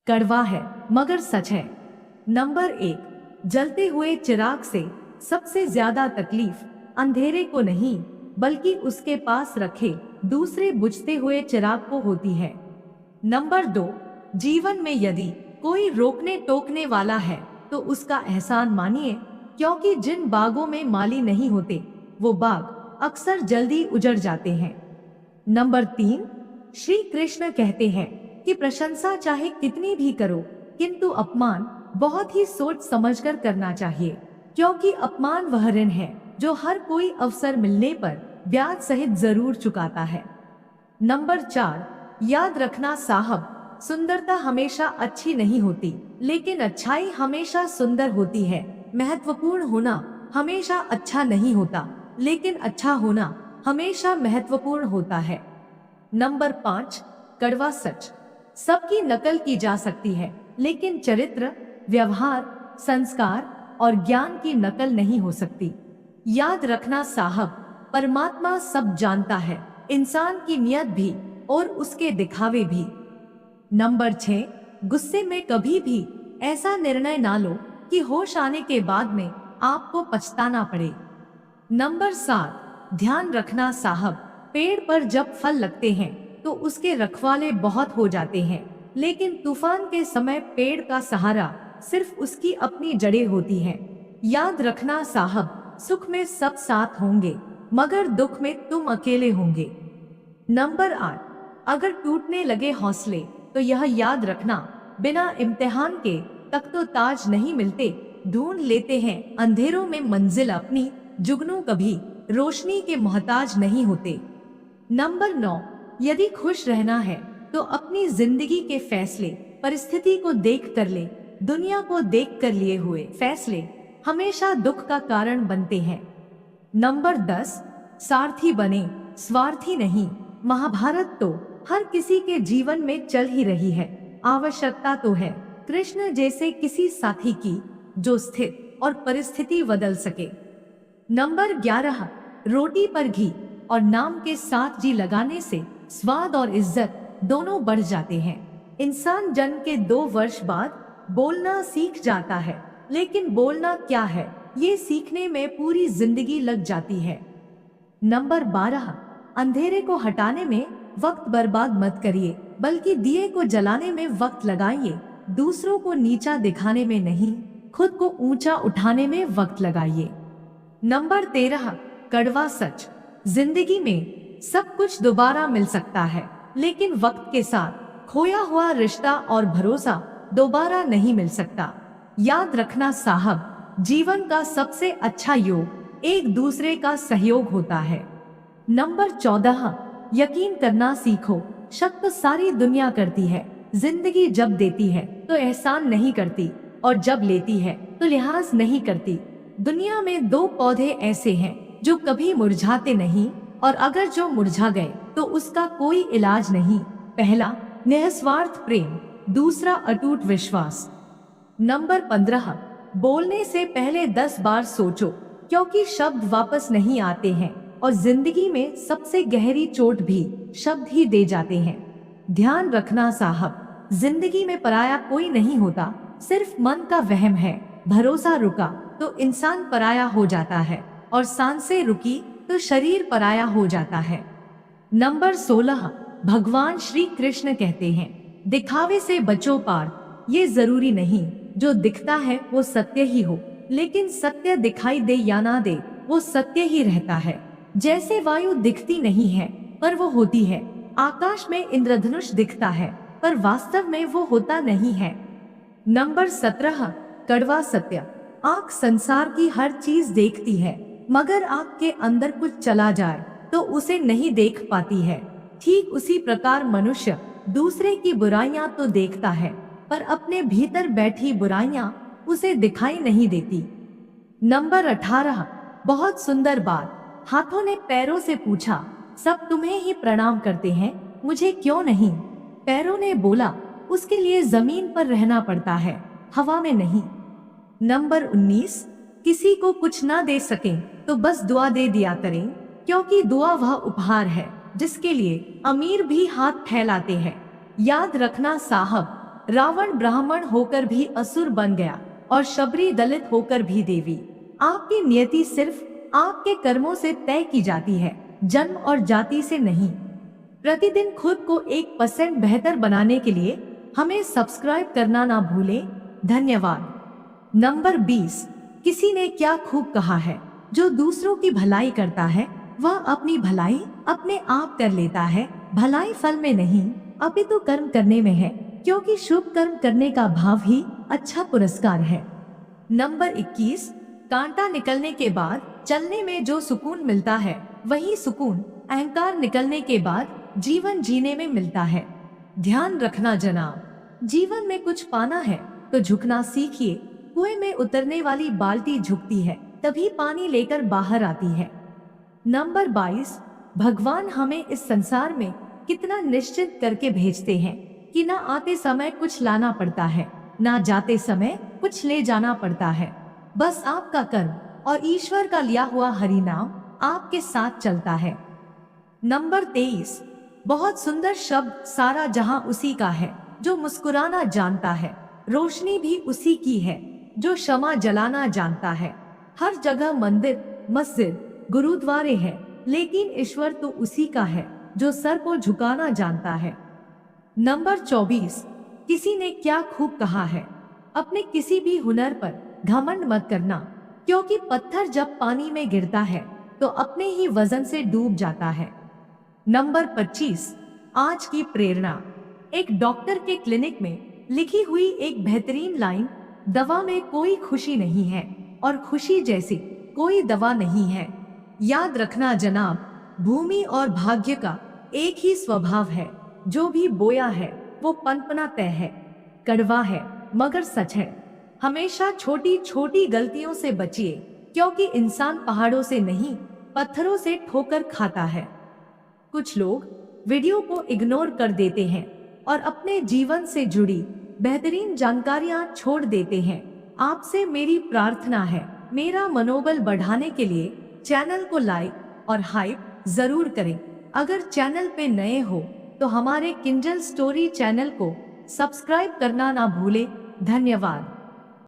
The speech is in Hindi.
कड़वा है मगर सच है। नंबर 1, जलते हुए चिराग से सबसे ज्यादा तकलीफ अंधेरे को नहीं बल्कि उसके पास रखे दूसरे बुझते हुए चिराग को होती है। नंबर 2, जीवन में यदि कोई रोकने टोकने वाला है तो उसका एहसान मानिए, क्योंकि जिन बागों में माली नहीं होते वो बाग अक्सर जल्दी उजड़ जाते हैं। नंबर 3, श्री कृष्ण कहते हैं कि प्रशंसा चाहे कितनी भी करो, किंतु अपमान बहुत ही सोच समझकर करना चाहिए, क्योंकि अपमान वह ऋण है जो हर कोई अवसर मिलने पर ब्याज सहित जरूर चुकाता है। नंबर 4, याद रखना साहब, सुंदरता हमेशा अच्छी नहीं होती, लेकिन अच्छाई हमेशा सुंदर होती है। महत्वपूर्ण होना हमेशा अच्छा नहीं होता, लेकिन अच्छा होना हमेशा महत्वपूर्ण होता है। नंबर 5, कड़वा सच, सबकी नकल की जा सकती है, लेकिन चरित्र, व्यवहार, संस्कार और ज्ञान की नकल नहीं हो सकती। याद रखना साहब, परमात्मा सब जानता है, इंसान की नियत भी और उसके दिखावे भी। नंबर 6, गुस्से में कभी भी ऐसा निर्णय ना लो कि होश आने के बाद में आपको पछताना पड़े। नंबर 7, ध्यान रखना साहब, पेड़ पर जब फल लगते हैं तो उसके रखवाले बहुत हो जाते हैं, लेकिन तूफान के समय पेड़ का सहारा सिर्फ उसकी अपनी जड़ें होती हैं। याद रखना साहब, सुख में सब साथ होंगे मगर दुख में तुम अकेले होंगे। नंबर 8, अगर टूटने लगे हौसले तो यह याद रखना, बिना इम्तिहान के तख्तो ताज नहीं मिलते, ढूंढ लेते हैं अंधेरों में मंजिल अपनी, जुगनू कभी रोशनी के मोहताज नहीं होते। नंबर 9, यदि खुश रहना है तो अपनी जिंदगी के फैसले परिस्थिति को देख कर ले, दुनिया को देख कर लिए हुए फैसले हमेशा दुख का कारण बनते हैं। नंबर 10, सारथी बने, स्वार्थी नहीं। महाभारत तो हर किसी के जीवन में चल ही रही है, आवश्यकता तो है कृष्ण जैसे किसी साथी की जो स्थिति और परिस्थिति बदल सके। नंबर 11, रोटी पर घी और नाम के साथ जी लगाने से स्वाद और इज्जत दोनों बढ़ जाते हैं। इंसान जन्म के 2 वर्ष बाद बोलना सीख जाता है, लेकिन बोलना क्या है ये सीखने में पूरी जिंदगी लग जाती है। नंबर 12, अंधेरे को हटाने में वक्त बर्बाद मत करिए, बल्कि दिए को जलाने में वक्त लगाइए। दूसरों को नीचा दिखाने में नहीं, खुद को ऊंचा उठाने में वक्त लगाइए। नंबर 13, कड़वा सच, जिंदगी में सब कुछ दोबारा मिल सकता है, लेकिन वक्त के साथ खोया हुआ रिश्ता और भरोसा दोबारा नहीं मिल सकता। याद रखना साहब, जीवन का सबसे अच्छा योग एक दूसरे का सहयोग होता है। नंबर 14, यकीन करना सीखो, शक तो सारी दुनिया करती है, जिंदगी जब देती है तो एहसान नहीं करती, और जब लेती है तो लिहाज नहीं करती। दुनिया में 2 पौधे ऐसे हैं जो कभी मुरझाते नहीं, और अगर जो मुरझा गए तो उसका कोई इलाज नहीं। पहला निस्वार्थ प्रेम, दूसरा अटूट विश्वास। नंबर 15, बोलने से पहले 10 बार सोचो, क्योंकि शब्द वापस नहीं आते हैं और जिंदगी में सबसे गहरी चोट भी शब्द ही दे जाते हैं। ध्यान रखना साहब, जिंदगी में पराया कोई नहीं होता, सिर्फ मन का वहम है। भरोसा रुका तो इंसान पराया हो जाता है, और सांसें रुकी तो शरीर पराया हो जाता है। नंबर 16, भगवान श्री कृष्ण कहते हैं, दिखावे से बचो पार। ये जरूरी नहीं जो दिखता है वो सत्य ही हो, लेकिन सत्य दिखाई दे या ना दे वो सत्य ही रहता है। जैसे वायु दिखती नहीं है पर वो होती है, आकाश में इंद्रधनुष दिखता है पर वास्तव में वो होता नहीं है। नंबर 17, कड़वा सत्य, आँख संसार की हर चीज देखती है, मगर आँख के अंदर कुछ चला जाए तो उसे नहीं देख पाती है। ठीक उसी प्रकार मनुष्य दूसरे की बुराइयां तो देखता है, पर अपने भीतर बैठी बुराइयां उसे दिखाई नहीं देती। नंबर 18, बहुत सुंदर बात, हाथों ने पैरों से पूछा, सब तुम्हें ही प्रणाम करते हैं, मुझे क्यों नहीं? पैरों ने बोला, उसके लिए जमीन पर रहना पड़ता है, हवा में नहीं। नंबर 19, किसी को कुछ ना दे सकें तो बस दुआ दे दिया करें, क्योंकि दुआ वह उपहार है जिसके लिए अमीर भी हाथ फैलाते हैं। याद रखना साहब, रावण ब्राह्मण होकर भी असुर बन गया और शबरी दलित होकर भी देवी। आपकी नियति सिर्फ आपके कर्मों से तय की जाती है, जन्म और जाति से नहीं। प्रतिदिन खुद को 1% बेहतर बनाने के लिए हमें सब्सक्राइब करना ना भूलें। धन्यवाद। नंबर 20। किसी ने क्या खूब कहा है, जो दूसरों की भलाई करता है वह अपनी भलाई अपने आप कर लेता है। भलाई फल में नहीं अपितु कर्म करने में है, क्योंकि शुभ कर्म करने का भाव ही अच्छा पुरस्कार है। नंबर 21। कांटा निकलने के बाद चलने में जो सुकून मिलता है वही सुकून अहंकार निकलने के बाद जीवन जीने में मिलता है। ध्यान रखना जनाब, जीवन में कुछ पाना है तो झुकना सीखिए। कुएं में उतरने वाली बाल्टी झुकती है तभी पानी लेकर बाहर आती है। नंबर 22। भगवान हमें इस संसार में कितना निश्चित करके भेजते हैं कि ना आते समय कुछ लाना पड़ता है, ना जाते समय कुछ ले जाना पड़ता है। बस आपका कर्म और ईश्वर का लिया हुआ हरि नाम आपके साथ चलता है। नंबर 23। बहुत सुंदर शब्द, सारा जहां उसी का है जो मुस्कुराना जानता है। रोशनी भी उसी की है जो क्षमा जलाना जानता है। हर जगह मंदिर, मस्जिद, गुरुद्वारे हैं, लेकिन ईश्वर तो उसी का है जो सर को झुकाना जानता है। नंबर 24। किसी ने क्या खूब कहा है, अपने किसी भी हुनर पर घमंड मत करना, क्योंकि पत्थर जब पानी में गिरता है तो अपने ही वजन से डूब जाता है। नंबर 25। आज की प्रेरणा। एक डॉक्टर के क्लिनिक में लिखी हुई एक बेहतरीन लाइन, दवा में कोई खुशी नहीं है और खुशी जैसी कोई दवा नहीं है। याद रखना जनाब, भूमि और भाग्य का एक ही स्वभाव है, जो भी बोया है वो पनपना तय है। कड़वा है मगर सच है। हमेशा छोटी छोटी गलतियों से बचिए, क्योंकि इंसान पहाड़ों से नहीं पत्थरों से ठोकर खाता है। कुछ लोग वीडियो को इग्नोर कर देते हैं और अपने जीवन से जुड़ी बेहतरीन जानकारियां छोड़ देते हैं। आपसे मेरी प्रार्थना है, मेरा मनोबल बढ़ाने के लिए चैनल को लाइक और हाइप जरूर करें। अगर चैनल पे नए हो तो हमारे किंजल स्टोरी चैनल को सब्सक्राइब करना ना भूलें। धन्यवाद।